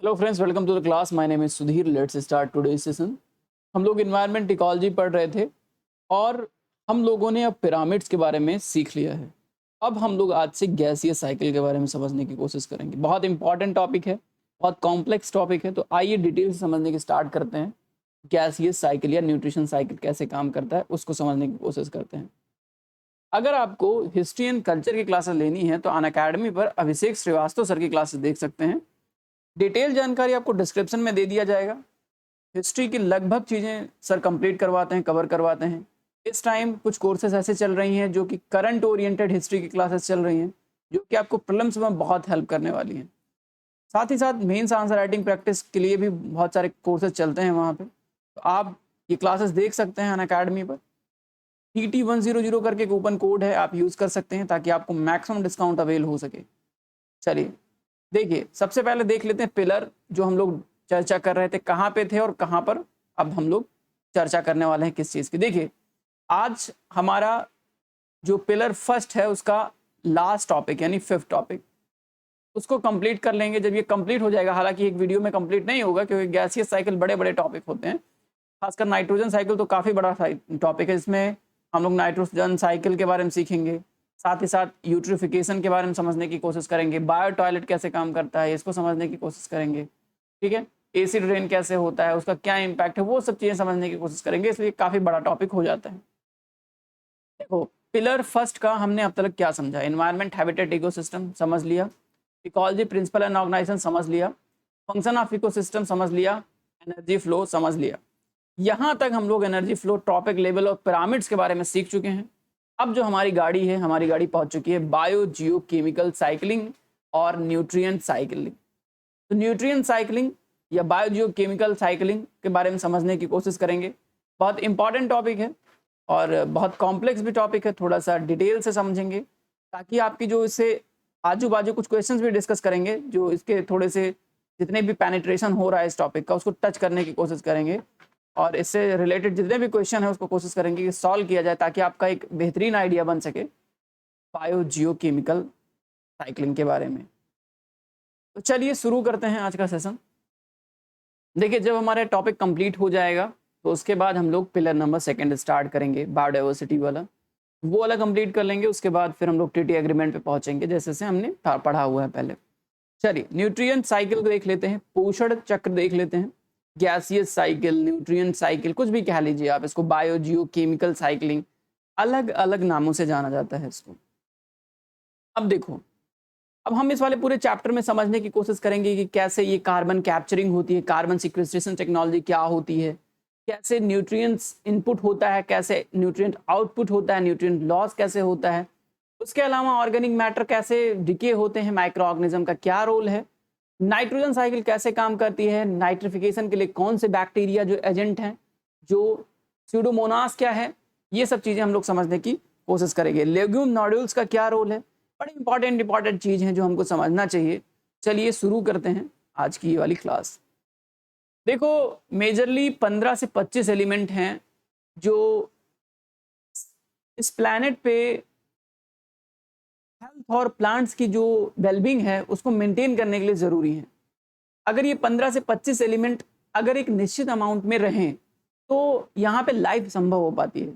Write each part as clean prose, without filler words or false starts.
Hello friends, welcome to the class. My name is Sudhir. Let's start today session. हम लोग environment ecology पढ़ रहे थे और हम लोगों ने अब पिरामिड्स के बारे में सीख लिया है। अब हम लोग आज से गैसीय साइकिल के बारे में समझने की कोशिश करेंगे। बहुत इंपॉर्टेंट टॉपिक है, बहुत कॉम्प्लेक्स टॉपिक है, तो आइए डिटेल से समझने की स्टार्ट करते हैं। गैसीय साइकिल या न्यूट्रिशन साइकिल कैसे काम करता है उसको समझने की कोशिश करते हैं। अगर आपको हिस्ट्री एंड कल्चर की क्लासेस लेनी है तो अनअकैडमी पर अभिषेक श्रीवास्तव सर की क्लासेस देख सकते हैं। डिटेल जानकारी आपको डिस्क्रिप्शन में दे दिया जाएगा। हिस्ट्री की लगभग चीज़ें सर कंप्लीट करवाते हैं, कवर करवाते हैं। इस टाइम कुछ कोर्सेज ऐसे चल रही हैं जो कि करंट ओरिएंटेड हिस्ट्री की क्लासेस चल रही हैं, जो कि आपको प्रीलिम्स में बहुत हेल्प करने वाली हैं। साथ ही साथ मेंस आंसर राइटिंग प्रैक्टिस के लिए भी बहुत सारे कोर्सेज चलते हैं वहाँ पे, तो आप ये क्लासेस देख सकते हैं अनअकैडमी पर। TT100 करके कूपन कोड है, आप यूज़ कर सकते हैं ताकि आपको मैक्सिमम डिस्काउंट अवेल हो सके। चलिए देखिए, सबसे पहले देख लेते हैं पिलर जो हम लोग चर्चा कर रहे थे, कहाँ पे थे और कहाँ पर अब हम लोग चर्चा करने वाले हैं किस चीज़ की। देखिए, आज हमारा जो पिलर फर्स्ट है उसका लास्ट टॉपिक यानी 5th टॉपिक, उसको कंप्लीट कर लेंगे। जब ये कंप्लीट हो जाएगा, हालांकि एक वीडियो में कंप्लीट नहीं होगा क्योंकि गैसीय साइकिल बड़े बड़े टॉपिक होते हैं। खासकर नाइट्रोजन साइकिल तो काफ़ी बड़ा टॉपिक है। इसमें हम लोग नाइट्रोजन साइकिल के बारे में सीखेंगे, साथ ही साथ यूट्रिफिकेशन के बारे में समझने की कोशिश करेंगे, बायो टॉयलेट कैसे काम करता है इसको समझने की कोशिश करेंगे, ठीक है। एसिड रेन कैसे होता है, उसका क्या इम्पैक्ट है, वो सब चीज़ें समझने की कोशिश करेंगे, इसलिए काफ़ी बड़ा टॉपिक हो जाता है। देखो, पिलर फर्स्ट का हमने अब तक क्या समझा। एनवायरनमेंट, हैबिटेट, इकोसिस्टम समझ लिया। इकोलॉजी, प्रिंसिपल एंड ऑर्गेनाइजेशन समझ लिया। फंक्शन ऑफ इकोसिस्टम समझ लिया। एनर्जी फ्लो समझ लिया। यहाँ तक हम लोग एनर्जी फ्लो, ट्रॉपिक लेवल और पिरामिड्स के बारे में सीख चुके हैं। अब जो हमारी गाड़ी है, हमारी गाड़ी पहुंच चुकी है बायो जियो केमिकल साइकिलिंग और न्यूट्रिएंट साइकिलिंग। तो न्यूट्रिएंट साइकिलिंग या बायो जियो केमिकल साइकिलिंग के बारे में समझने की कोशिश करेंगे। बहुत इंपॉर्टेंट टॉपिक है और बहुत कॉम्प्लेक्स भी टॉपिक है, थोड़ा सा डिटेल से समझेंगे ताकि आपकी जो इससे आजू बाजू कुछ क्वेश्चंस भी डिस्कस करेंगे, जो इसके थोड़े से जितने भी पेनिट्रेशन हो रहा है इस टॉपिक का उसको टच करने की कोशिश करेंगे और इससे रिलेटेड जितने भी क्वेश्चन है उसको कोशिश करेंगे कि सॉल्व किया जाए ताकि आपका एक बेहतरीन आइडिया बन सके बायो जियो केमिकल साइकिलिंग के बारे में। तो चलिए शुरू करते हैं आज का सेशन। देखिए, जब हमारा टॉपिक कंप्लीट हो जाएगा तो उसके बाद हम लोग पिलर नंबर 2 स्टार्ट करेंगे, बायोडाइवर्सिटी वाला, वो वाला कंप्लीट कर लेंगे। उसके बाद फिर हम लोग TT एग्रीमेंट पे पहुंचेंगे जैसे से हमने पढ़ा हुआ है पहले। चलिए न्यूट्रिएंट साइकिल देख लेते हैं, पोषण चक्र देख लेते हैं। गैसियस साइकिल, न्यूट्रिएंट साइकिल, कुछ भी कह लीजिए आप इसको, बायो जियो केमिकल साइकिलिंग, अलग अलग नामों से जाना जाता है इसको। अब देखो, अब हम इस वाले पूरे चैप्टर में समझने की कोशिश करेंगे कि कैसे ये कार्बन कैप्चरिंग होती है, कार्बन सिक्वेस्ट्रेशन टेक्नोलॉजी क्या होती है, कैसे न्यूट्रिएंट्स इनपुट होता है, कैसे न्यूट्रिएंट आउटपुट होता है, न्यूट्रिएंट लॉस कैसे होता है, उसके अलावा ऑर्गेनिक मैटर कैसे डिके होते हैं, माइक्रो ऑर्गेनिज्म का क्या रोल है, नाइट्रोजन साइकिल कैसे काम करती है, नाइट्रिफिकेशन के लिए कौन से बैक्टीरिया जो एजेंट हैं, जो स्यूडोमोनास क्या है, ये सब चीज़ें हम लोग समझने की कोशिश करेंगे। लेग्यूम नोड्यूल्स का क्या रोल है, बड़ी इंपॉर्टेंट चीज़ हैं जो हमको समझना चाहिए। चलिए शुरू करते हैं आज की ये वाली क्लास। देखो, मेजरली 15 से 25 एलिमेंट हैं जो इस प्लैनेट पे हेल्थ और प्लांट्स की जो वेलबींग है उसको मेंटेन करने के लिए ज़रूरी है। अगर ये 15 से 25 एलिमेंट अगर एक निश्चित अमाउंट में रहें तो यहाँ पे लाइफ संभव हो पाती है।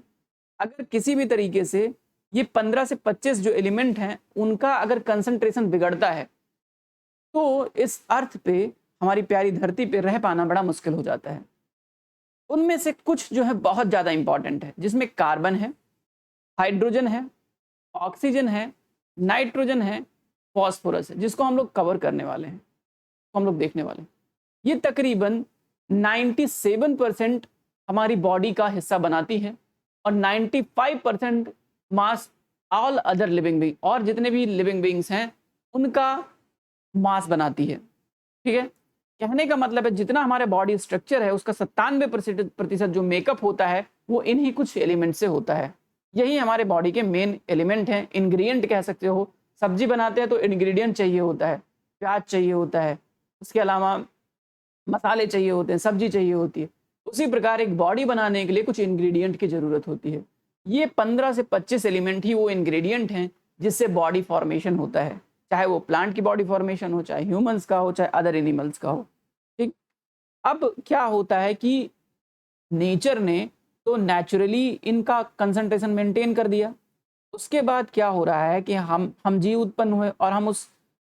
अगर किसी भी तरीके से ये 15 से 25 जो एलिमेंट हैं उनका अगर कंसंट्रेशन बिगड़ता है तो इस अर्थ पे, हमारी प्यारी धरती पे रह पाना बड़ा मुश्किल हो जाता है। उनमें से कुछ जो है बहुत ज़्यादा इंपॉर्टेंट है, जिसमें कार्बन है, हाइड्रोजन है, ऑक्सीजन है, नाइट्रोजन है, फॉस्फोरस है, जिसको हम लोग कवर करने वाले हैं, हम लोग देखने वाले हैं। ये तकरीबन 97% हमारी बॉडी का हिस्सा बनाती है और 95% मास ऑल अदर लिविंग बीइंग, और जितने भी लिविंग बीइंग्स हैं उनका मास बनाती है, ठीक है। कहने का मतलब है जितना हमारे बॉडी स्ट्रक्चर है उसका 97% जो मेकअप होता है वो इन्हीं कुछ एलिमेंट से होता है। यही हमारे बॉडी के मेन एलिमेंट हैं, इंग्रेडिएंट कह सकते हो। सब्जी बनाते हैं तो इंग्रेडिएंट चाहिए होता है, प्याज चाहिए होता है, उसके अलावा मसाले चाहिए होते हैं, सब्जी चाहिए होती है। उसी प्रकार एक बॉडी बनाने के लिए कुछ इंग्रेडिएंट की ज़रूरत होती है। ये 15 से 25 एलिमेंट ही वो इंग्रेडिएंट हैं जिससे बॉडी फॉर्मेशन होता है, चाहे वो प्लांट की बॉडी फॉर्मेशन हो, चाहे ह्यूमंस का हो, चाहे अदर एनिमल्स का हो। अब क्या होता है कि नेचर ने तो नेचुरली इनका कंसंट्रेशन मेंटेन कर दिया। उसके बाद क्या हो रहा है कि हम जीव उत्पन्न हुए और हम उस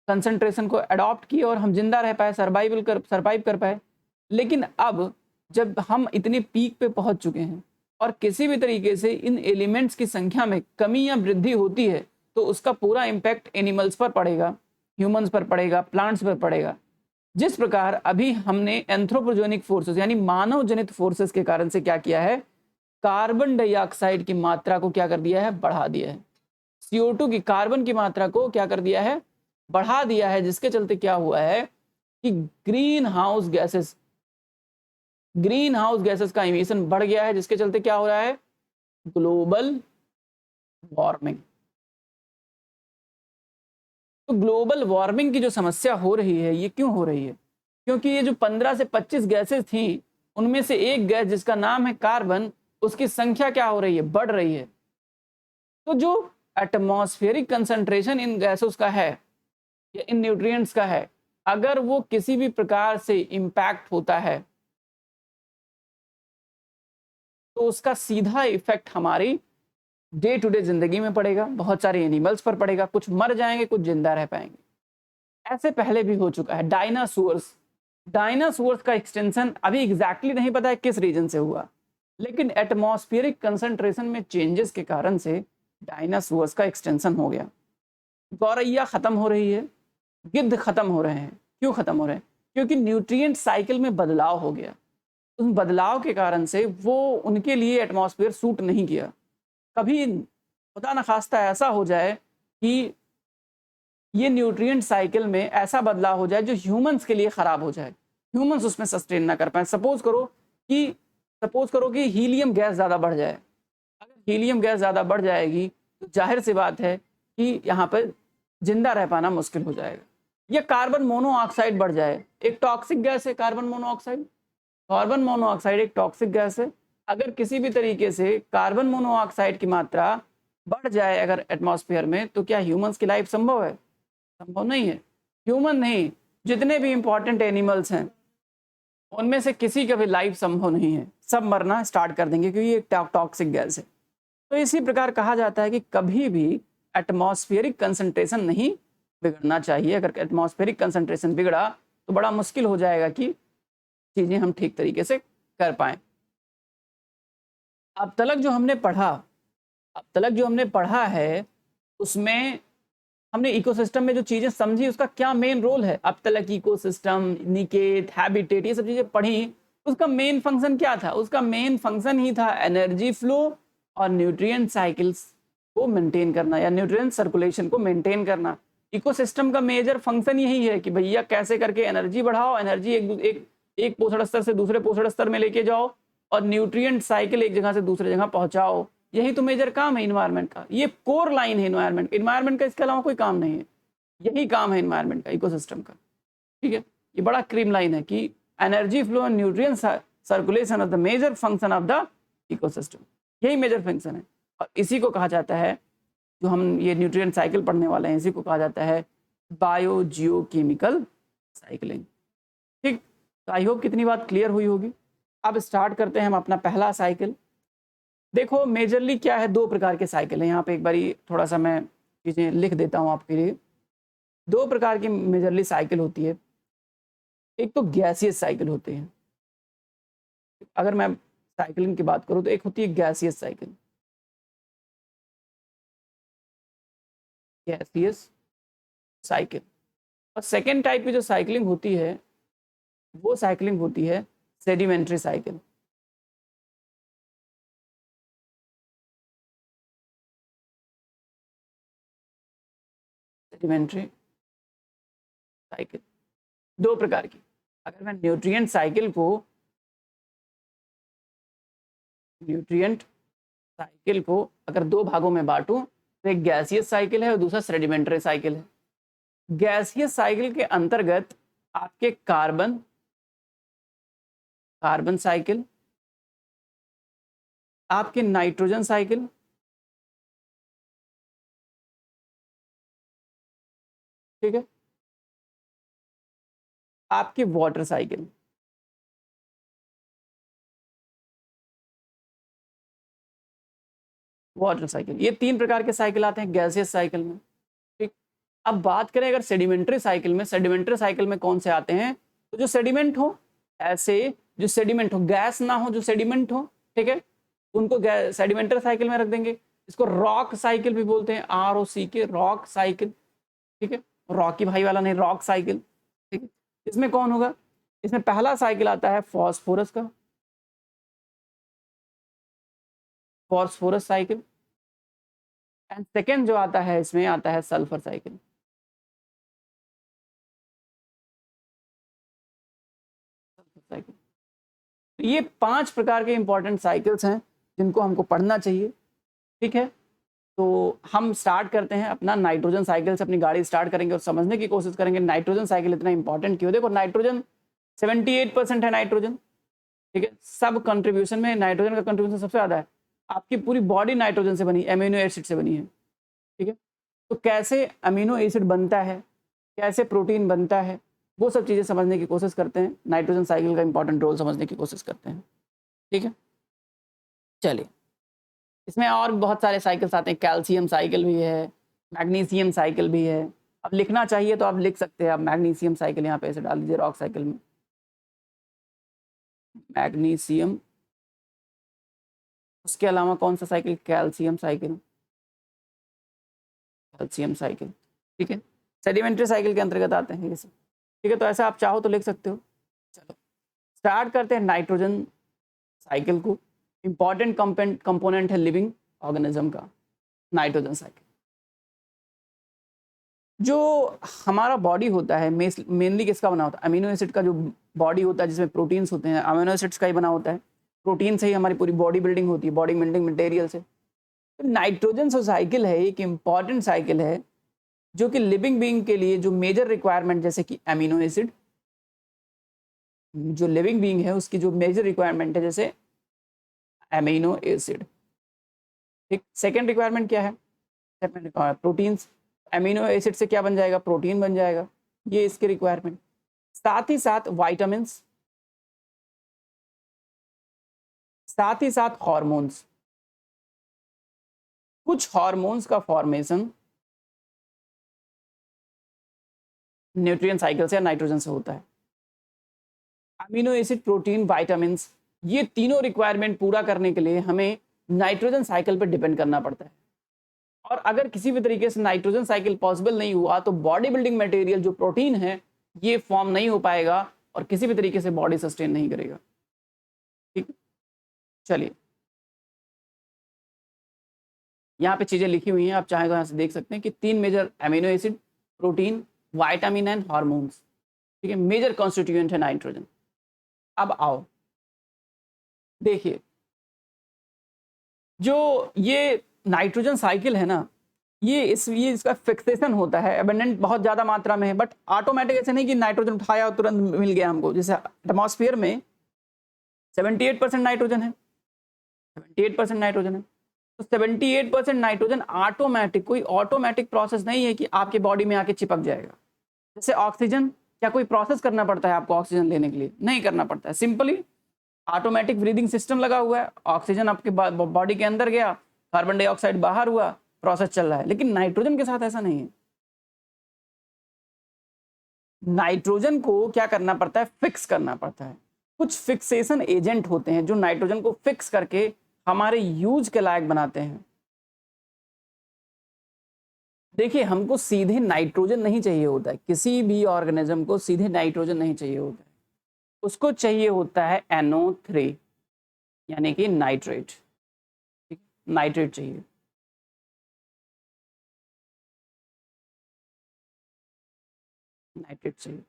कंसंट्रेशन को अडॉप्ट किए और हम जिंदा रह पाए, सर्वाइव कर पाए। लेकिन अब जब हम इतने पीक पे पहुंच चुके हैं और किसी भी तरीके से इन एलिमेंट्स की संख्या में कमी या वृद्धि होती है, तो उसका पूरा इम्पैक्ट एनिमल्स पर पड़ेगा, ह्यूमंस पर पड़ेगा, प्लांट्स पर पड़ेगा। जिस प्रकार अभी हमने एंथ्रोपोजेनिक फोर्सेस यानी मानव जनित फोर्सेस के कारण से क्या किया है, कार्बन डाइऑक्साइड की मात्रा को क्या कर दिया है, बढ़ा दिया है। CO2 की, कार्बन की मात्रा को क्या कर दिया है, बढ़ा दिया है, जिसके चलते क्या हुआ है कि ग्रीन हाउस गैसेस का इमिशन बढ़ गया है, जिसके चलते क्या हो रहा है, ग्लोबल वार्मिंग। तो ग्लोबल वार्मिंग की जो समस्या हो रही है, ये क्यों हो रही है? क्योंकि ये जो 15 से 25 गैसेस थी, उनमें से एक गैस जिसका नाम है कार्बन, उसकी संख्या क्या हो रही है, बढ़ रही है। तो जो एटमॉस्फेरिक कंसंट्रेशन इन गैसों का है या इन न्यूट्रिएंट्स का है, अगर वो किसी भी प्रकार से इम्पैक्ट होता है, तो उसका सीधा इफेक्ट हमारी डे टू डे जिंदगी में पड़ेगा, बहुत सारे एनिमल्स पर पड़ेगा, कुछ मर जाएंगे, कुछ जिंदा रह पाएंगे। ऐसे पहले भी हो चुका है। डायनासोर्स का एक्सटेंशन अभी एग्जैक्टली नहीं पता है किस रीजन से हुआ, लेकिन एटमॉस्फेरिक कंसंट्रेशन में चेंजेस के कारण से डायनासोर्स का एक्सटेंशन हो गया। गौरैया खत्म हो रही है, गिद्ध खत्म हो रहे हैं। क्यों खत्म हो रहे हैं? क्योंकि न्यूट्रिएंट साइकिल में बदलाव हो गया। उस बदलाव के कारण से वो उनके लिए एटमॉस्फेयर सूट नहीं किया। कभी खुदा न खास्ता ऐसा हो जाए कि ये न्यूट्रिएंट साइकिल में ऐसा बदलाव हो जाए जो ह्यूमंस के लिए खराब हो जाए, ह्यूमंस उसमें सस्टेन ना कर पाए। सपोज करो कि हीलियम गैस ज़्यादा बढ़ जाए। अगर हीलियम गैस ज़्यादा बढ़ जाएगी तो जाहिर सी बात है कि यहाँ पर जिंदा रह पाना मुश्किल हो जाएगा। या कार्बन मोनोऑक्साइड बढ़ जाए, एक टॉक्सिक गैस है कार्बन मोनोऑक्साइड एक टॉक्सिक गैस है। अगर किसी भी तरीके से कार्बन मोनोऑक्साइड की मात्रा बढ़ जाए अगर एटमॉस्फेयर में, तो क्या ह्यूमंस की लाइफ संभव है? संभव नहीं है। ह्यूमन नहीं, जितने भी इंपॉर्टेंट एनिमल्स हैं उनमें से किसी का भी लाइफ संभव नहीं है, सब मरना स्टार्ट कर देंगे, क्योंकि ये टॉक्सिक गैस है। तो इसी प्रकार कहा जाता है कि कभी भी एटमॉस्फेरिक कंसंट्रेशन नहीं बिगड़ना चाहिए। अगर एटमॉस्फेरिक कंसंट्रेशन बिगड़ा तो बड़ा मुश्किल हो जाएगा कि चीज़ें हम ठीक तरीके से कर पाएँ। अब तलक जो हमने पढ़ा है उसमें हमने इकोसिस्टम में जो चीज़ें समझी उसका क्या मेन रोल है। अब तलक इकोसिस्टम, निकेत, हैबिटेट, ये सब चीज़ें पढ़ी, उसका मेन फंक्शन क्या था? उसका मेन फंक्शन ही था एनर्जी फ्लो और न्यूट्रिएंट साइकिल्स को मेंटेन करना या न्यूट्रिएंट सर्कुलेशन को मेंटेन करना। इकोसिस्टम का मेजर फंक्शन यही है कि भैया कैसे करके एनर्जी बढ़ाओ, एनर्जी एक पोषण स्तर से दूसरे पोषण स्तर में लेके जाओ और न्यूट्रिएंट साइकिल एक जगह से दूसरे जगह पहुंचाओ। यही तो मेजर काम है इन्वायरमेंट का, ये कोर लाइन है इन्वायरमेंट का, इसके अलावा कोई काम नहीं है। यही काम है इन्वायरमेंट का, इकोसिस्टम का। ठीक है, ये बड़ा क्रीम लाइन है कि energy flow and nutrient circulation of the major function of the ecosystem, यही मेजर फंक्शन है। और इसी को कहा जाता है, जो हम ये न्यूट्रिएंट साइकिल पढ़ने वाले हैं, इसी को कहा जाता है बायो जियोकेमिकल साइकिलिंग। ठीक, तो आई होप कितनी बात क्लियर हुई होगी। अब स्टार्ट करते हैं हम अपना पहला साइकिल। देखो मेजरली क्या है, दो प्रकार के साइकिल हैं। यहाँ पे एक बारी थोड़ा सा मैं चीज़ें लिख देता हूँ आपके लिए। दो प्रकार की मेजरली साइकिल होती है। एक तो गैसियस साइकिल होती है। अगर मैं साइकिलिंग की बात करूँ तो एक होती है गैसियस साइकिल। और सेकेंड टाइप की जो साइकिलिंग होती है वो साइकिलिंग होती है सेडिमेंट्री साइकिल। सेडिमेंट्री साइकिल दो प्रकार की। अगर मैं न्यूट्रिएंट साइकिल को अगर दो भागों में बांटूं तो एक गैसियस साइकिल है और दूसरा सेडिमेंट्री साइकिल है। गैसियस साइकिल के अंतर्गत आपके कार्बन साइकिल, आपके नाइट्रोजन साइकिल, ठीक है, आपकी वाटर साइकिल। Water cycle. ये 3 प्रकार के साइकिल आते हैं गैसियस साइकिल में। ठीक, अब बात करें अगर सेडिमेंट्री साइकिल में, सेडिमेंट्री साइकिल में कौन से आते हैं, तो जो सेडिमेंट हो, ऐसे जो सेडिमेंट हो, गैस ना हो, जो सेडिमेंट हो, ठीक है, उनको सेडिमेंट्री साइकिल में रख देंगे। इसको रॉक साइकिल भी बोलते हैं, ROCK, रॉक साइकिल। ठीक है, रॉकी भाई वाला नहीं, रॉक साइकिल। ठीक है, इसमें कौन होगा, इसमें पहला साइकिल आता है फॉस्फोरस का, फॉस्फोरस साइकिल। एंड सेकेंड जो आता है इसमें आता है सल्फर साइकिल। साइकिल, तो ये 5 प्रकार के इंपॉर्टेंट साइकिल्स हैं जिनको हमको पढ़ना चाहिए। ठीक है, तो हम स्टार्ट करते हैं अपना नाइट्रोजन साइकिल से, अपनी गाड़ी स्टार्ट करेंगे और समझने की कोशिश करेंगे नाइट्रोजन साइकिल इतना इंपॉर्टेंट क्यों। देखो नाइट्रोजन 78% है नाइट्रोजन। ठीक है, सब कंट्रीब्यूशन में नाइट्रोजन का कंट्रीब्यूशन सबसे ज़्यादा है। आपकी पूरी बॉडी नाइट्रोजन से बनी, अमीनो एसिड से बनी है। ठीक है, तो कैसे अमीनो एसिड बनता है, कैसे प्रोटीन बनता है, वो सब चीज़ें समझने की कोशिश करते हैं, नाइट्रोजन साइकिल का इंपॉर्टेंट रोल समझने की कोशिश करते हैं। ठीक है, चलिए, इसमें और बहुत सारे साइकिल्स आते हैं, कैल्शियम साइकिल भी है, मैग्नीशियम साइकिल भी है। अब लिखना चाहिए तो आप लिख सकते हैं, आप मैग्नीशियम साइकिल यहाँ पे ऐसे डाल दीजिए रॉक साइकिल में, मैग्नीशियम। उसके अलावा कौन सा cycle, calcium cycle, calcium cycle. ठीक है, सेडिमेंट्री साइकिल के अंतर्गत आते हैं ये सब। ठीक है, तो ऐसा आप चाहो तो लिख सकते हो। चलो स्टार्ट करते हैं नाइट्रोजन साइकिल को। इंपॉर्टेंट कंपोनेंट है लिविंग ऑर्गेनिज्म का नाइट्रोजन साइकिल। जो हमारा बॉडी होता है मेनली किसका बना होता है, अमीनो एसिड का जो बॉडी होता है, जिसमें प्रोटीन्स होते हैं, अमीनो एसिड्स का ही बना होता है। प्रोटीन से ही हमारी पूरी बॉडी बिल्डिंग होती है, बॉडी बिल्डिंग मटेरियल से। तो नाइट्रोजन साइकिल है एक इम्पॉर्टेंट साइकिल है जो कि लिविंग बीइंग के लिए जो मेजर रिक्वायरमेंट, जैसे कि अमीनो एसिड, जो लिविंग बीइंग है उसकी जो मेजर रिक्वायरमेंट है जैसे अमीनो एसिड। ठीक, सेकेंड रिक्वायरमेंट क्या है, प्रोटीन्स। अमीनो एसिड से क्या बन जाएगा, प्रोटीन बन जाएगा, ये इसकी रिक्वायरमेंट। साथ ही साथ वाइटामिन, साथ ही साथ हॉर्मोन्स। कुछ हॉर्मोन्स का फॉर्मेशन न्यूट्रिएंट साइकिल से या नाइट्रोजन से होता है। अमीनो एसिड, प्रोटीन, वाइटामिन, ये तीनों रिक्वायरमेंट पूरा करने के लिए हमें नाइट्रोजन साइकिल पर डिपेंड करना पड़ता है। और अगर किसी भी तरीके से नाइट्रोजन साइकिल पॉसिबल नहीं हुआ तो बॉडी बिल्डिंग मटेरियल जो प्रोटीन है ये फॉर्म नहीं हो पाएगा और किसी भी तरीके से बॉडी सस्टेन नहीं करेगा। ठीक, चलिए यहाँ पे चीज़ें लिखी हुई हैं, आप चाहें तो यहाँ से देख सकते हैं कि 3 major amino acid, protein, vitamin and hormones. ठीक है, मेजर कॉन्स्टिट्यूएंट है नाइट्रोजन। अब आओ देखिए, जो ये नाइट्रोजन साइकिल है ना, ये इसका फिक्सेशन होता है, एबंडेंट बहुत ज़्यादा मात्रा में है, बट ऑटोमेटिक ऐसे नहीं कि नाइट्रोजन उठाया और तुरंत मिल गया हमको। जैसे एटमॉस्फेयर में 78% नाइट्रोजन है, 78% नाइट्रोजन है, तो 78% नाइट्रोजन ऑटोमेटिक, कोई ऑटोमेटिक प्रोसेस नहीं है कि आपके बॉडी में आके चिपक जाएगा। जैसे ऑक्सीजन, क्या कोई प्रोसेस करना पड़ता है आपको ऑक्सीजन लेने के लिए? नहीं करना पड़ता है, सिंपली ऑटोमेटिक ब्रीदिंग सिस्टम लगा हुआ है, ऑक्सीजन आपके बॉडी के अंदर गया, कार्बन डाइऑक्साइड बाहर हुआ, प्रोसेस चल रहा है। लेकिन नाइट्रोजन के साथ ऐसा नहीं है। नाइट्रोजन को क्या करना पड़ता है, फिक्स करना पड़ता है। कुछ फिक्सेशन एजेंट होते हैं जो नाइट्रोजन को फिक्स करके हमारे यूज के लायक बनाते हैं। देखिए, हमको सीधे नाइट्रोजन नहीं चाहिए होता है, किसी भी ऑर्गेनिज्म को सीधे नाइट्रोजन नहीं चाहिए होता है, उसको चाहिए होता है NO3 यानी कि नाइट्रेट। ठीक, नाइट्रेट चाहिए। नाइट्रेट चाहिए।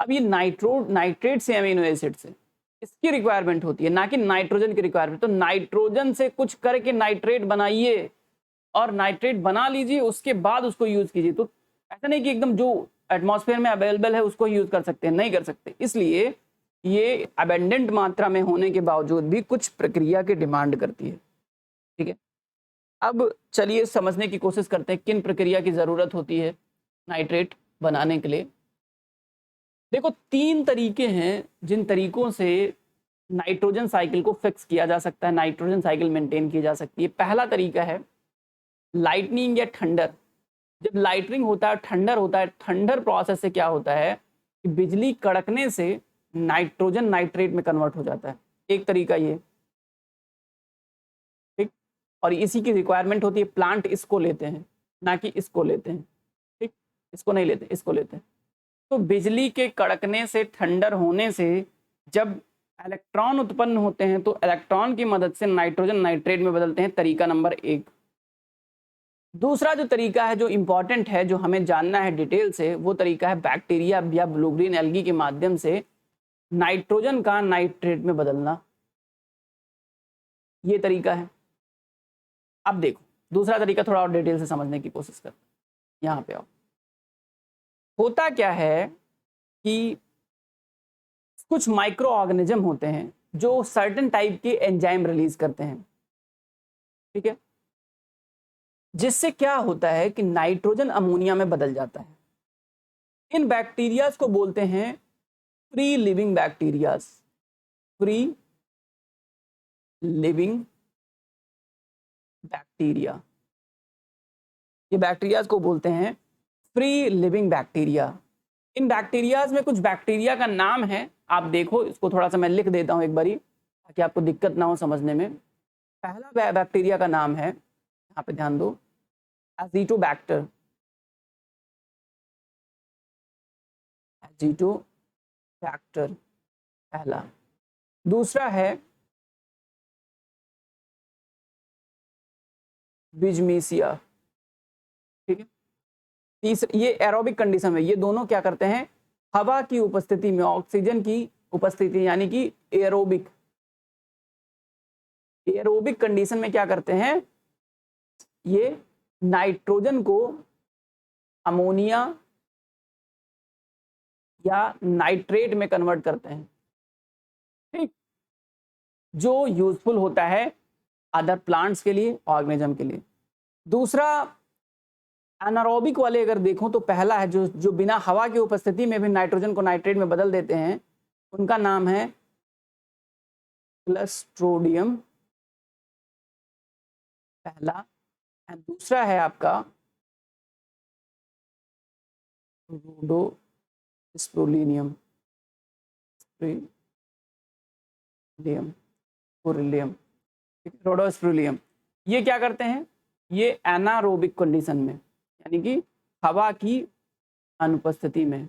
अब ये नाइट्रेट से अमीनो एसिड से इसकी रिक्वायरमेंट होती है, ना कि नाइट्रोजन की रिक्वायरमेंट। तो नाइट्रोजन से कुछ करके नाइट्रेट बनाइए और नाइट्रेट बना लीजिए, उसके बाद उसको यूज कीजिए। तो ऐसा नहीं कि एकदम जो एटमॉस्फेयर में अवेलेबल है उसको यूज कर सकते हैं, नहीं कर सकते। इसलिए ये अबेंडेंट मात्रा में होने के बावजूद भी कुछ प्रक्रिया की डिमांड करती है। ठीक है, अब चलिए समझने की कोशिश करते हैं किन प्रक्रिया की जरूरत होती है नाइट्रेट बनाने के लिए। देखो, 3 तरीके हैं जिन तरीकों से नाइट्रोजन साइकिल को फिक्स किया जा सकता है, नाइट्रोजन साइकिल मेंटेन की जा सकती है। पहला तरीका है लाइटनिंग या थंडर। जब लाइटनिंग होता है, थंडर होता है, थंडर प्रोसेस से क्या होता है कि बिजली कड़कने से नाइट्रोजन नाइट्रेट में कन्वर्ट हो जाता है। एक तरीका ये, ठीक, और इसी की रिक्वायरमेंट होती है, प्लांट इसको लेते हैं, ना कि इसको लेते हैं, ठीक, इसको नहीं लेते, इसको लेते हैं। तो बिजली के कड़कने से, ठंडर होने से जब इलेक्ट्रॉन उत्पन्न होते हैं तो इलेक्ट्रॉन की मदद से नाइट्रोजन नाइट्रेट में बदलते हैं, तरीका नंबर 1। दूसरा जो तरीका है, जो इंपॉर्टेंट है, जो हमें जानना है डिटेल से, वो तरीका है बैक्टीरिया या ब्लू ग्रीन एल्गी के माध्यम से नाइट्रोजन का नाइट्रेट में बदलना। ये तरीका है। अब देखो दूसरा तरीका थोड़ा और डिटेल से समझने की कोशिश करते हैं। यहाँ पे आओ। होता क्या है कि कुछ माइक्रो ऑर्गेनिज्म होते हैं जो सर्टेन टाइप के एंजाइम रिलीज करते हैं, ठीक है, जिससे क्या होता है कि नाइट्रोजन अमोनिया में बदल जाता है। इन बैक्टीरियाज को बोलते हैं free living bacterias, free living bacteria. ये बैक्टीरियाज को बोलते हैं फ्री लिविंग बैक्टीरिया। इन बैक्टीरियाज में कुछ बैक्टीरिया का नाम है, आप देखो इसको थोड़ा सा मैं लिख देता हूं एक बारी ताकि आपको दिक्कत ना हो समझने में। पहला बैक्टीरिया का नाम है, यहाँ पे ध्यान दो, एजिटोबैक्टर। एजिटोबैक्टर पहला। दूसरा है बिजमीसिया, ठीक है। तीसरा, ये एरोबिक कंडीशन में, ये दोनों क्या करते हैं, हवा की उपस्थिति में, ऑक्सीजन की उपस्थिति, यानी कि एरोबिक, एरोबिक कंडीशन में क्या करते हैं, ये नाइट्रोजन को अमोनिया या नाइट्रेट में कन्वर्ट करते हैं, ठीक, जो यूजफुल होता है अदर प्लांट्स के लिए, ऑर्गेनिज्म के लिए। दूसरा एनारोबिक वाले अगर देखो तो पहला है जो बिना हवा की उपस्थिति में भी नाइट्रोजन को नाइट्रेट में बदल देते हैं, उनका नाम है क्लस्ट्रोडियम पहला। एंड दूसरा है आपका रोडोस्प्रोलिनियम, रोडोस्प्रोलियम। ये क्या करते हैं, ये एनारोबिक कंडीशन में, यानी कि हवा की अनुपस्थिति में,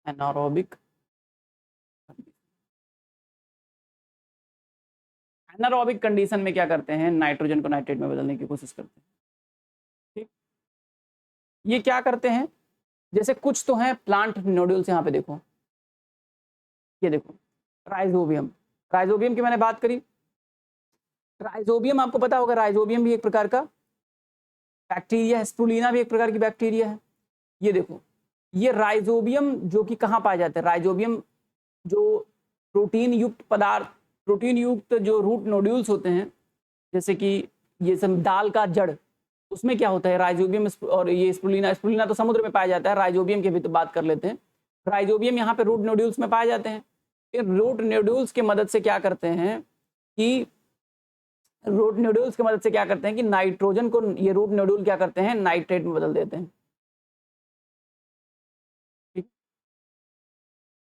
एनारोबिक, एनारोबिक कंडीशन में क्या करते हैं, नाइट्रोजन को नाइट्रेट में बदलने की कोशिश करते हैं, ठीक। ये क्या करते हैं, जैसे कुछ तो हैं प्लांट नोड्यूल्स, यहाँ पे देखो, ये देखो राइजोबियम, राइजोबियम की मैंने बात करी। राइजोबियम आपको पता होगा, राइजोबियम भी एक प्रकार का बैक्टीरिया है, स्प्रुलिना भी एक प्रकार की बैक्टीरिया है। ये देखो, ये राइजोबियम जो कि कहाँ पाए जाते हैं, राइजोबियम जो प्रोटीन युक्त पदार्थ, प्रोटीन युक्त जो रूट नोड्यूल्स होते हैं, जैसे कि ये सब दाल का जड़, उसमें क्या होता है राइजोबियम, और ये स्प्रुलिना, स्प्रुलिना तो समुद्र में पाया जाता है, राइजोबियम की भी तो बात कर लेते हैं। राइजोबियम यहाँ पे रूट नोड्यूल्स में पाए जाते हैं। इन रूट नोड्यूल्स की मदद से क्या करते हैं कि रूट नोड्यूल्स की मदद से क्या करते हैं कि नाइट्रोजन को, ये रूट नोड्यूल क्या करते हैं, नाइट्रेट में बदल देते हैं, ठीक।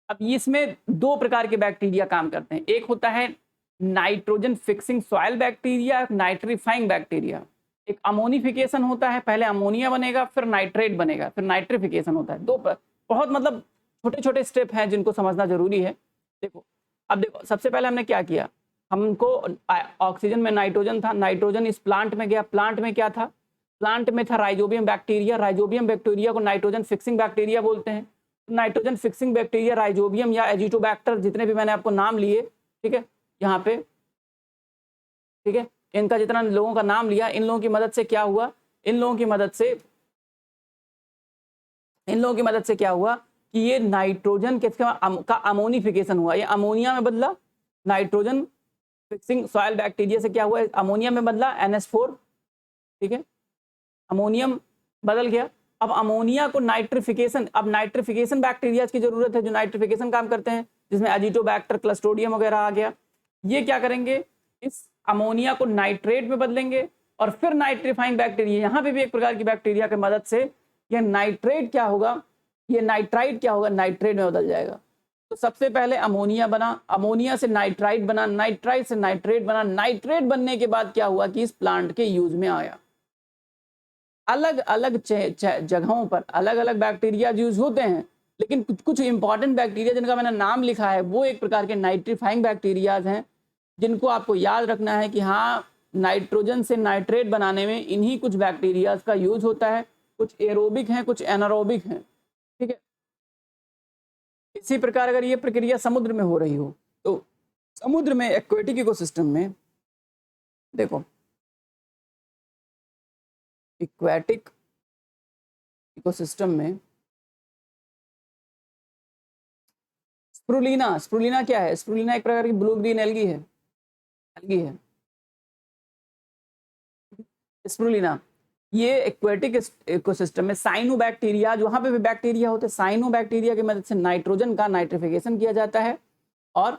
अब इसमें दो प्रकार के बैक्टीरिया काम करते हैं, एक होता है nitrogen fixing soil bacteria, nitrifying bacteria. एक अमोनिफिकेशन होता है, पहले अमोनिया बनेगा फिर नाइट्रेट बनेगा, फिर नाइट्रिफिकेशन होता है। दो बहुत मतलब छोटे छोटे स्टेप हैं जिनको समझना जरूरी है। देखो, अब देखो सबसे पहले हमने क्या किया, हमको ऑक्सीजन में नाइट्रोजन था, नाइट्रोजन इस प्लांट में गया, प्लांट में क्या था, प्लांट में था राइजोबियम बैक्टीरिया, राइजोबियम बैक्टीरिया को नाइट्रोजन फिक्सिंग बैक्टीरिया बोलते हैं। नाइट्रोजन फिक्सिंग बैक्टीरिया, राइजोबियम या एजिटोबैक्टर, जितने भी मैंने आपको नाम लिए, ठीक है, यहाँ पे, ठीक है, इनका जितना लोगों का नाम लिया, इन लोगों की मदद से क्या हुआ, इन लोगों की मदद से क्या हुआ कि ये नाइट्रोजन का अमोनिफिकेशन हुआ, ये अमोनिया में बदला, नाइट्रोजन फिक्सिंग सॉइल बैक्टीरिया से क्या हुआ, अमोनिया में बदला, NH4, ठीक है, अमोनियम बदल गया, अब अमोनिया को नाइट्रिफिकेशन, अब नाइट्रिफिकेशन बैक्टीरिया की जरूरत है जो नाइट्रिफिकेशन काम करते हैं, जिसमें एजिटोबैक्टर, क्लस्ट्रोडियम वगैरह आ गया। ये क्या करेंगे, इस अमोनिया को नाइट्रेट में बदलेंगे और फिर नाइट्रीफाइंग बैक्टीरिया, यहाँ पे भी एक प्रकार की बैक्टीरिया की मदद से ये नाइट्रेट क्या होगा, ये नाइट्राइट क्या होगा, नाइट्रेट में बदल जाएगा। तो सबसे पहले अमोनिया बना, अमोनिया से नाइट्राइट बना, नाइट्राइट से नाइट्रेट बना, नाइट्रेट बनने के बाद क्या हुआ कि इस प्लांट के यूज में आया। अलग अलग जगहों पर अलग अलग बैक्टीरिया यूज होते हैं, लेकिन कुछ इंपॉर्टेंट बैक्टीरिया जिनका मैंने नाम लिखा है वो एक प्रकार के नाइट्रीफाइंग बैक्टीरियाज हैं, जिनको आपको याद रखना है कि हाँ, नाइट्रोजन से नाइट्रेट बनाने में इन्हीं कुछ बैक्टीरियाज का यूज होता है। कुछ एरोबिक हैं, कुछ एनारोबिक हैं, ठीक है। इसी प्रकार अगर ये प्रक्रिया समुद्र में हो रही हो तो समुद्र में एक्वेटिक इकोसिस्टम में देखो, एक्वेटिक इकोसिस्टम में स्प्रुलिना, स्प्रुलिना क्या है, स्प्रुलिना एक प्रकार की ब्लू ग्रीन एल्गी है, एल्गी है स्प्रुलिना। ये एक्वेटिक इकोसिस्टम में साइनोबैक्टीरिया, वहां पे भी बैक्टीरिया होते हैं, साइनोबैक्टीरिया की मदद से नाइट्रोजन का नाइट्रिफिकेशन किया जाता है और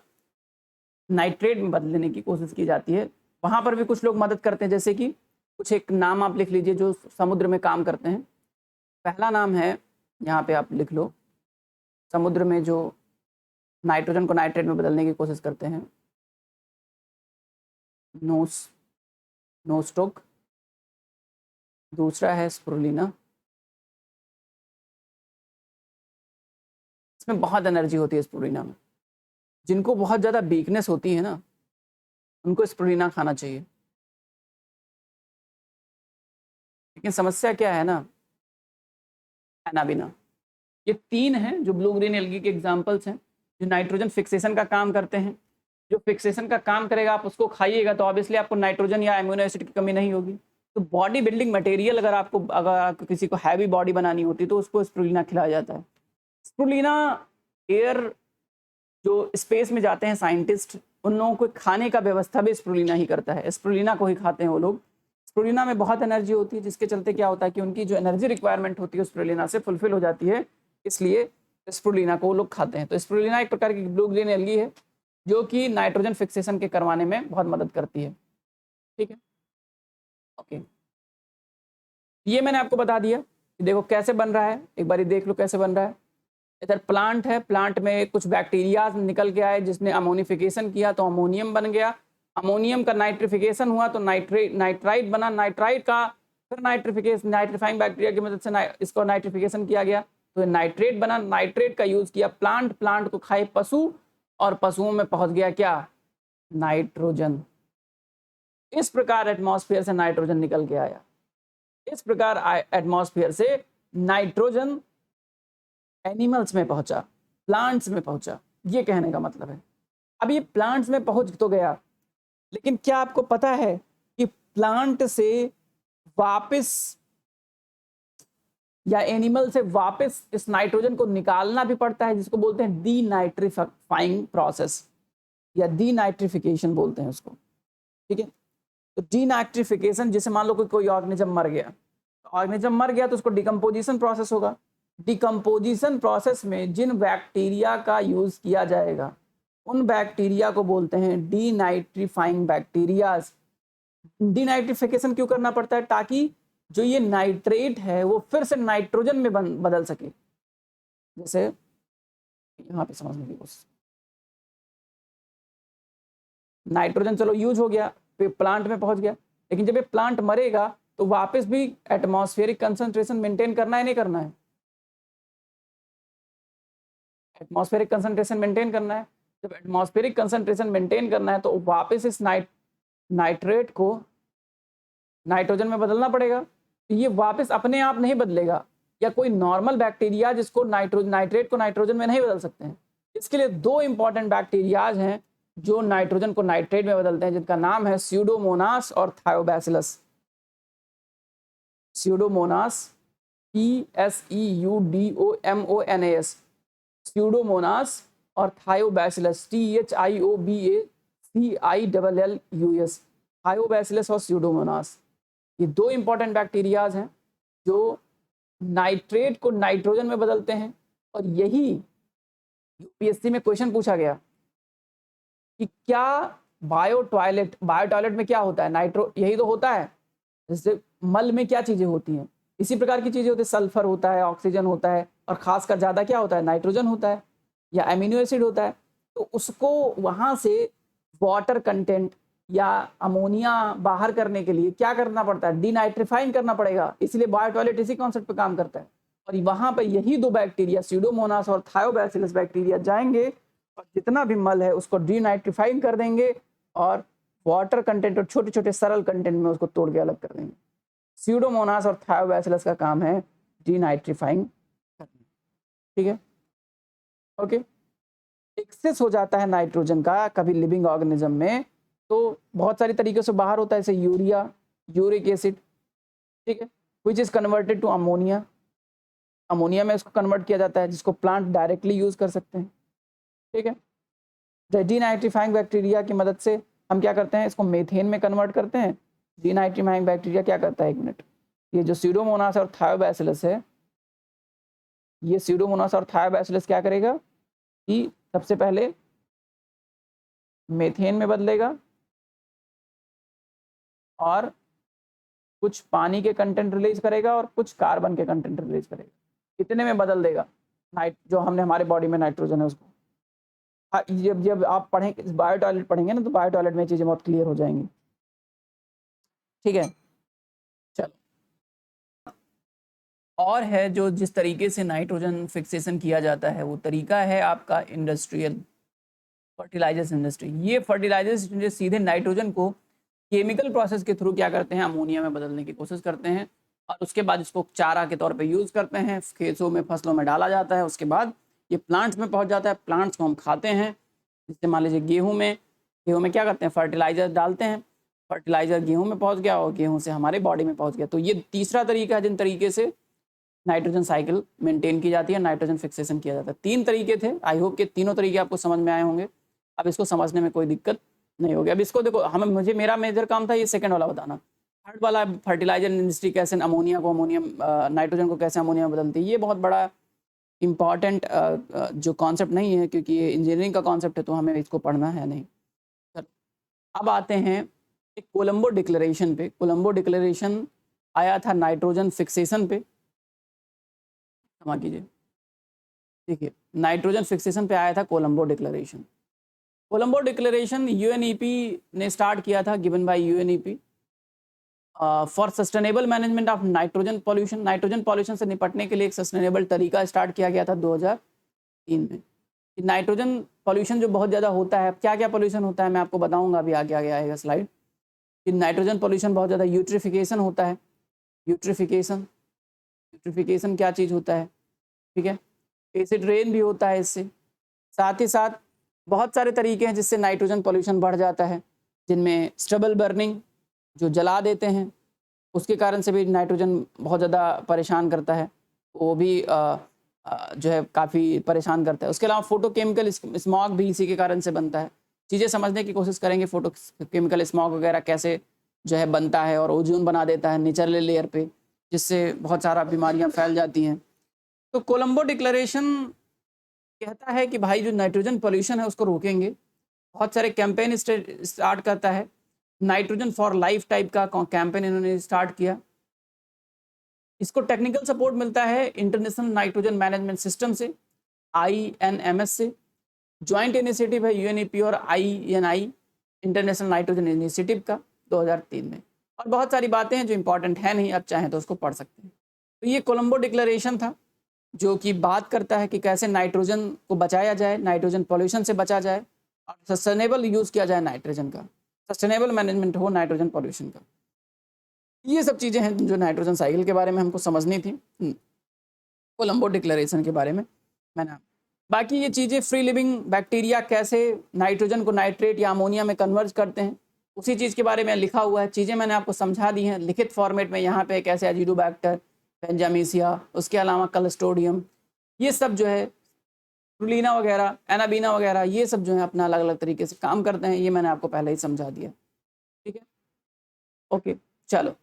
नाइट्रेट में बदलने की कोशिश की जाती है। वहां पर भी कुछ लोग मदद करते हैं, जैसे कि कुछ एक नाम आप लिख लीजिए जो समुद्र में काम करते हैं। पहला नाम है, यहाँ पे आप लिख लो, समुद्र में जो नाइट्रोजन को नाइट्रेट में बदलने की कोशिश करते हैं, नोस्टोक। दूसरा है स्प्रुलिना, इसमें बहुत एनर्जी होती है स्प्रुलिना में। जिनको बहुत ज़्यादा वीकनेस होती है ना, उनको स्प्रुलिना खाना चाहिए। लेकिन समस्या क्या है ना, एनाबिना। ये तीन हैं जो ब्लू ग्रीन एल्गी के एग्जांपल्स हैं, जो नाइट्रोजन फिक्सेशन का काम करते हैं। जो फिक्सेशन का काम करेगा आप उसको खाइएगा तो ऑब्वियसली आपको नाइट्रोजन या अमीनो एसिड की कमी नहीं होगी। तो बॉडी बिल्डिंग मटेरियल अगर किसी को हैवी बॉडी बनानी होती तो उसको स्प्रुलिना खिलाया जाता है। स्प्रुलिना एयर जो स्पेस में जाते हैं साइंटिस्ट, उन लोगों को खाने का व्यवस्था भी स्प्रुलिना ही करता है, स्प्रुलिना को ही खाते हैं वो लोग। स्प्रुलिना में बहुत एनर्जी होती है, जिसके चलते क्या होता है कि उनकी जो एनर्जी रिक्वायरमेंट होती है स्प्रुलिना से फुलफिल हो जाती है, इसलिए स्प्रुलिना को वो लोग खाते हैं। तो स्प्रुलिना एक प्रकार की ब्लू ग्रीन एल्गी है जो कि नाइट्रोजन फिक्सेशन के करवाने में बहुत मदद करती है, ठीक है। ओके, ये मैंने आपको बता दिया कि देखो कैसे बन रहा है, एक बार देख लो कैसे बन रहा है। इधर प्लांट है, प्लांट में कुछ बैक्टीरिया निकल के आए जिसने अमोनिफिकेशन किया तो अमोनियम बन गया, अमोनियम का नाइट्रिफिकेशन हुआ तो नाइट्राइट बना, नाइट्राइट का फिर नाइट्रिफाइंग बैक्टीरिया की मदद से इसको नाइट्रिफिकेशन किया गया तो नाइट्रेट बना, नाइट्रेट का यूज किया प्लांट, प्लांट को खाए पशु और पशुओं में पहुंच गया क्या, नाइट्रोजन। इस प्रकार एटमॉस्फेयर से नाइट्रोजन निकल के आया, इस प्रकार एटमॉस्फेयर से नाइट्रोजन एनिमल्स में पहुंचा, प्लांट्स में पहुंचा, ये कहने का मतलब है। अब ये प्लांट्स में पहुंच तो गया, लेकिन क्या आपको पता है कि प्लांट से वापस या एनिमल से वापस इस नाइट्रोजन को निकालना भी पड़ता है, जिसको बोलते हैं डीनाइट्रिफाइंग प्रोसेस या डीनाइट्रिफिकेशन बोलते हैं उसको, ठीक है। तो डीनाइट्रिफिकेशन, जैसे मान लो कोई ऑर्गेनिज्म मर गया, ऑर्गेनिज्म मर गया तो उसको डिकम्पोजिशन प्रोसेस होगा। डिकम्पोजिशन प्रोसेस में जिन बैक्टीरिया का यूज किया जाएगा उन बैक्टीरिया को बोलते हैं डीनाइट्रिफाइंग बैक्टीरियाज। डीनाइट्रिफिकेशन क्यों करना पड़ता है, ताकि जो ये नाइट्रेट है वो फिर से नाइट्रोजन में बदल सके। जैसे यहाँ पे समझने की कोशिश, नाइट्रोजन चलो यूज हो गया, प्लांट में पहुंच गया, लेकिन जब ये प्लांट मरेगा तो वापस भी एटमॉस्फेरिक कंसंट्रेशन मेंटेन करना है, नहीं करना है, एटमॉस्फेरिक कंसंट्रेशन मेंटेन करना है। जब एटमॉस्फेरिक कंसंट्रेशन मेंटेन करना है तो वापस इस नाइट्रेट को नाइट्रोजन में बदलना पड़ेगा। तो ये वापस अपने आप नहीं बदलेगा, या कोई नॉर्मल बैक्टीरिया जिसको नाइट्रेट को नाइट्रोजन में नहीं बदल सकते हैं। इसके लिए दो इंपॉर्टेंट बैक्टीरियाज हैं जो नाइट्रोजन को नाइट्रेट में बदलते हैं, जिनका नाम है स्यूडोमोनास और थायोबैसिलस। स्यूडोमोनास, PSEUDOMONAS, स्यूडोमोनास और थायोबैसिलस, THIOBACILLUS, थायोबैसिलस और स्यूडोमोनास। ये दो इंपॉर्टेंट बैक्टीरियाज हैं जो नाइट्रेट को नाइट्रोजन में बदलते हैं। और यही यूपीएससी में क्वेश्चन पूछा गया कि क्या बायो टॉयलेट में क्या होता है, नाइट्रो, यही तो होता है। जैसे मल में क्या चीजें होती हैं, इसी प्रकार की चीजें होती है, सल्फर होता है, ऑक्सीजन होता है, और खासकर ज्यादा क्या होता है, नाइट्रोजन होता है या एमिनो एसिड होता है। तो उसको वहां से वाटर कंटेंट या अमोनिया बाहर करने के लिए क्या करना पड़ता है, डीनाइट्रीफाइंग करना पड़ेगा। इसलिए बायो टॉयलेट इसी कॉन्सेप्ट पे काम करता है। और वहां पर यही दो बैक्टीरिया, स्यूडोमोनास और थायोबैसिलस बैक्टीरिया, जाएंगे और जितना भी मल है उसको डीनाइट्रीफाइंग कर देंगे और वाटर कंटेंट और छोटे छोटे सरल कंटेंट में उसको तोड़ के अलग कर देंगे। स्यूडोमोनास और थायोबैसिलस का काम है डीनाइट्रीफाइंग करना। ठीक है, ओके। एक्सेस हो जाता है नाइट्रोजन का कभी लिविंग ऑर्गेनिज्म में, तो बहुत सारी तरीके से बाहर होता है, जैसे यूरिया, यूरिक एसिड, ठीक है, which is converted to ammonia. Ammonia में इसको कन्वर्ट किया जाता है, जिसको प्लांट डायरेक्टली यूज कर सकते हैं। ठीक है, डीनाइट्रीफाइंग बैक्टीरिया की मदद से हम क्या करते हैं, इसको मेथेन में कन्वर्ट करते हैं। डीनाइट्रीफाइंग बैक्टीरिया क्या करता है, एक मिनट, ये जो स्यूडोमोनास और थायोबैसिलस है, ये स्यूडोमोनास और थायोबैसिलस क्या करेगा कि सबसे पहले मेथेन में बदलेगा और कुछ पानी के कंटेंट रिलीज करेगा और कुछ कार्बन के कंटेंट रिलीज करेगा। कितने में बदल देगा, जो हमने हमारे बॉडी में नाइट्रोजन है उसको। हाँ, जब जब आप पढ़ेंगे, बायो टॉयलेट पढ़ेंगे ना, तो बायो टॉयलेट में चीजें बहुत क्लियर हो जाएंगी। ठीक है, चलो। और है जो जिस तरीके से नाइट्रोजन फिक्सेशन किया जाता है, वो तरीका है आपका इंडस्ट्रियल फर्टिलाइजर्स इंडस्ट्री। ये फर्टिलाइजर्स इंडस्ट्री सीधे नाइट्रोजन को केमिकल प्रोसेस के थ्रू क्या करते हैं, अमोनिया में बदलने की कोशिश करते हैं, और उसके बाद इसको चारा के तौर पे यूज़ करते हैं, खेतों में फसलों में डाला जाता है। उसके बाद ये प्लांट्स में पहुंच जाता है, प्लांट्स को हम खाते हैं। जैसे मान लीजिए गेहूँ में क्या करते हैं, फर्टिलाइजर डालते हैं, फर्टिलाइजर गेहूँ में पहुँच गया और गेहूँ से हमारे बॉडी में पहुँच गया। तो ये तीसरा तरीका है जिन तरीके से नाइट्रोजन साइकिल मेंटेन की जाती है, नाइट्रोजन फिक्सेशन किया जाता है। 3 तरीके थे, आई होप के तीनों तरीके आपको समझ में आए होंगे। अब इसको समझने में कोई दिक्कत नहीं होगी। अब इसको देखो, मेरा मेजर काम था ये सेकंड वाला बताना। थर्ड वाला फर्टिलाइजर इंडस्ट्री कैसे अमोनिया को नाइट्रोजन को कैसे अमोनिया में बदलती है, ये बहुत बड़ा इंपॉर्टेंट जो कॉन्सेप्ट नहीं है, क्योंकि ये इंजीनियरिंग का कॉन्सेप्ट है, तो हमें इसको पढ़ना है नहीं। अब आते हैं एक कोलंबो डिक्लेरेशन पे। कोलंबो डिक्लेरेशन आया था नाइट्रोजन फिक्सेशन पे, क्षमा कीजिए, देखिए नाइट्रोजन फिक्सेशन पे आया था Colombo declaration. Colombo declaration UNEP ने स्टार्ट किया था, given by UNEP for sustainable management of nitrogen pollution. Nitrogen pollution से निपटने के लिए एक सस्टेनेबल तरीका स्टार्ट किया गया था 2003 में। नाइट्रोजन पॉल्यूशन जो बहुत ज़्यादा होता है, क्या क्या पॉल्यूशन होता है मैं आपको बताऊंगा, अभी आगे आगे आएगा स्लाइड। कि नाइट्रोजन पॉल्यूशन बहुत ज़्यादा यूट्रिफिकेशन होता है। यूट्रिफिकेशन क्या चीज़ होता है, ठीक है, एसिड रेन भी होता है इससे। साथ ही साथ बहुत सारे तरीके हैं जिससे नाइट्रोजन पॉल्यूशन बढ़ जाता है, जिनमें स्टबल बर्निंग, जो जला देते हैं, उसके कारण से भी नाइट्रोजन बहुत ज़्यादा परेशान करता है, वो भी जो है काफ़ी परेशान करता है। उसके अलावा फोटोकेमिकल स्मॉग भी इसी के कारण से बनता है। चीज़ें समझने की कोशिश करेंगे, फोटोकेमिकल स्मॉग वगैरह कैसे जो है बनता है, और ओजोन बना देता है नेचुरल लेयर पे, जिससे बहुत सारा बीमारियाँ फैल जाती हैं। तो कोलंबो डिक्लेरेशन कहता है कि भाई जो नाइट्रोजन पॉल्यूशन है उसको रोकेंगे। बहुत सारे कैंपेन स्टार्ट करता है, नाइट्रोजन फॉर लाइफ टाइप का कैंपेन इन्होंने स्टार्ट किया। इसको टेक्निकल सपोर्ट मिलता है इंटरनेशनल नाइट्रोजन मैनेजमेंट सिस्टम से, INMS से। ज्वाइंट इनिशिएटिव है यूएनईपी और INI, इंटरनेशनल नाइट्रोजन इनिशिएटिव का, 2003 में। और बहुत सारी बातें हैं जो इंपॉर्टेंट है नहीं, आप चाहें तो उसको पढ़ सकते हैं। तो ये कोलंबो डिक्लेरेशन था, जो कि बात करता है कि कैसे नाइट्रोजन को बचाया जाए, नाइट्रोजन पॉल्यूशन से बचा जाए, और सस्टेनेबल यूज़ किया जाए नाइट्रोजन का, सस्टेनेबल मैनेजमेंट हो नाइट्रोजन पॉल्यूशन का। ये सब चीज़ें हैं जो नाइट्रोजन साइकिल के बारे में हमको समझनी थी, कोलंबो डिक्लेरेशन के बारे में मैंने। बाकी ये चीज़ें फ्री लिविंग बैक्टीरिया कैसे नाइट्रोजन को नाइट्रेट या अमोनिया में कन्वर्ट करते हैं, उसी चीज़ के बारे में लिखा हुआ है। चीज़ें मैंने आपको समझा दी हैं लिखित फॉर्मेट में, यहाँ पे कैसे एजिडोबैक्टर, बेंजामीसिया, उसके अलावा क्लस्ट्रोडियम, ये सब जो है ट्रुलीना वगैरह, एनाबीना वगैरह, ये सब जो है अपना अलग अलग तरीके से काम करते हैं। ये मैंने आपको पहले ही समझा दिया, ठीक है, ओके। चलो,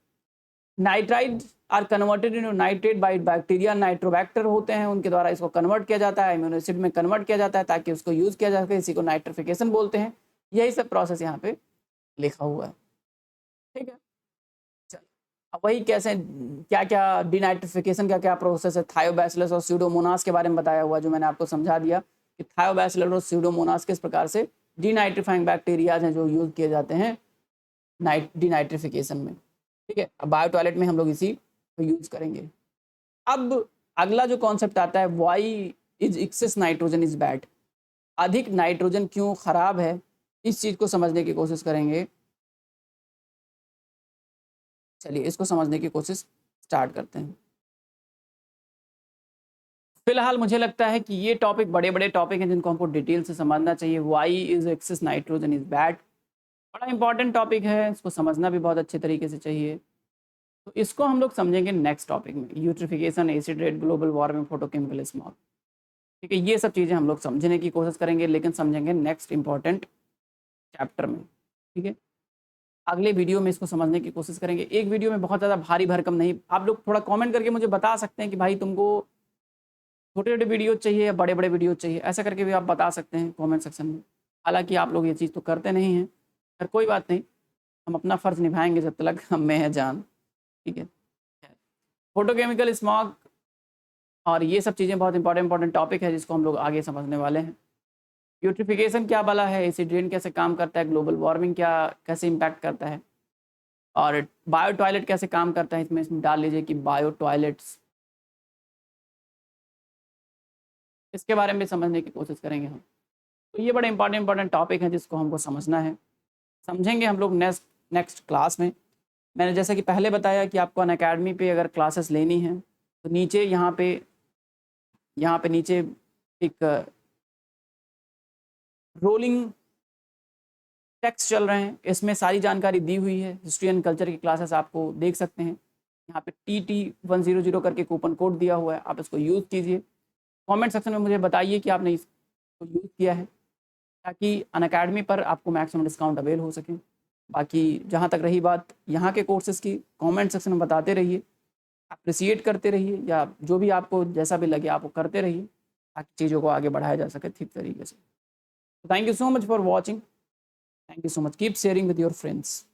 nitride are converted into nitrate by bacteria, nitrobacter होते हैं, उनके द्वारा इसको कन्वर्ट किया जाता है, अमीनो एसिड में कन्वर्ट किया जाता है ताकि उसको यूज़ किया जा सके, इसी को नाइट्रिफिकेशन बोलते हैं। यही सब प्रोसेस यहाँ पे लिखा हुआ है, ठीक है। चल, अब वही कैसे क्या क्या डिनाइट्रिफिकेशन का क्या प्रोसेस है, थायोबैसिलस और स्यूडोमोनास के बारे में बताया हुआ, जो मैंने आपको समझा दिया कि थायोबैसिलस और स्यूडोमोनास किस प्रकार से डिनाइट्रीफाइंग बैक्टीरियाज हैं जो यूज़ किए जाते हैं डिनाइट्रिफिकेशन में, ठीक है। अब बायो टॉयलेट में हम लोग इसी को यूज़ करेंगे। अब अगला जो कॉन्सेप्ट आता है, why is excess nitrogen is bad, अधिक नाइट्रोजन क्यों खराब है, इस चीज़ को समझने की कोशिश करेंगे। चलिए इसको समझने की कोशिश स्टार्ट करते हैं। फिलहाल मुझे लगता है कि ये टॉपिक बड़े बड़े टॉपिक हैं जिनको हमको डिटेल से समझना चाहिए। Why is excess nitrogen is bad, बड़ा इंपॉर्टेंट टॉपिक है, इसको समझना भी बहुत अच्छे तरीके से चाहिए। तो इसको हम लोग समझेंगे नेक्स्ट टॉपिक में, eutrophication, acid rate, global warming, photochemical smog, ठीक है। ये सब चीज़ें हम लोग समझने की कोशिश करेंगे, लेकिन समझेंगे नेक्स्ट इंपॉर्टेंट चैप्टर में, ठीक है। अगले वीडियो में इसको समझने की कोशिश करेंगे। एक वीडियो में बहुत ज़्यादा भारी भरकम नहीं, आप लोग थोड़ा कमेंट करके मुझे बता सकते हैं कि भाई तुमको छोटे छोटे वीडियो चाहिए या बड़े बड़े वीडियो चाहिए, ऐसा करके भी आप बता सकते हैं कमेंट सेक्शन में। हालांकि आप लोग ये चीज़ तो करते नहीं हैं, पर कोई बात नहीं, हम अपना फ़र्ज़ निभाएंगे जब तक हम में है जान, ठीक है। फोटोकेमिकल स्मॉग और ये सब चीज़ें बहुत इंपॉर्टेंट टॉपिक है जिसको हम लोग आगे समझने वाले हैं। यूट्रिफिकेशन क्या भला है, एसिड रेन कैसे काम करता है, ग्लोबल वार्मिंग क्या कैसे इम्पैक्ट करता है, और बायो टॉयलेट कैसे काम करता है, इसमें डाल लीजिए कि बायो टॉयलेट्स, इसके बारे में समझने की कोशिश करेंगे हम। तो ये बड़े इंपॉर्टेंट टॉपिक हैं जिसको हमको समझना है, समझेंगे हम लोग नेक्स्ट क्लास में। मैंने जैसा कि पहले बताया कि आपको अनअकैडमी पे अगर क्लासेस लेनी है तो नीचे यहाँ पे नीचे एक रोलिंग टेक्स्ट चल रहे हैं, इसमें सारी जानकारी दी हुई है। हिस्ट्री एंड कल्चर की क्लासेस आपको देख सकते हैं, यहाँ पे TT100 करके कूपन कोड दिया हुआ है, आप इसको यूज़ कीजिए। कमेंट सेक्शन में मुझे बताइए कि आपने इसको यूज़ किया है, ताकि अनअकैडमी पर आपको मैक्सिमम डिस्काउंट अवेल हो सके। बाकी जहाँ तक रही बात यहाँ के कोर्सेज़ की, कमेंट सेक्शन में बताते रहिए, अप्रिसिएट करते रहिए, या जो भी आपको जैसा भी लगे आप वो करते रहिए, ताकि चीज़ों को आगे बढ़ाया जा सके ठीक तरीके से। Thank you so much for watching, thank you so much, keep sharing with your friends.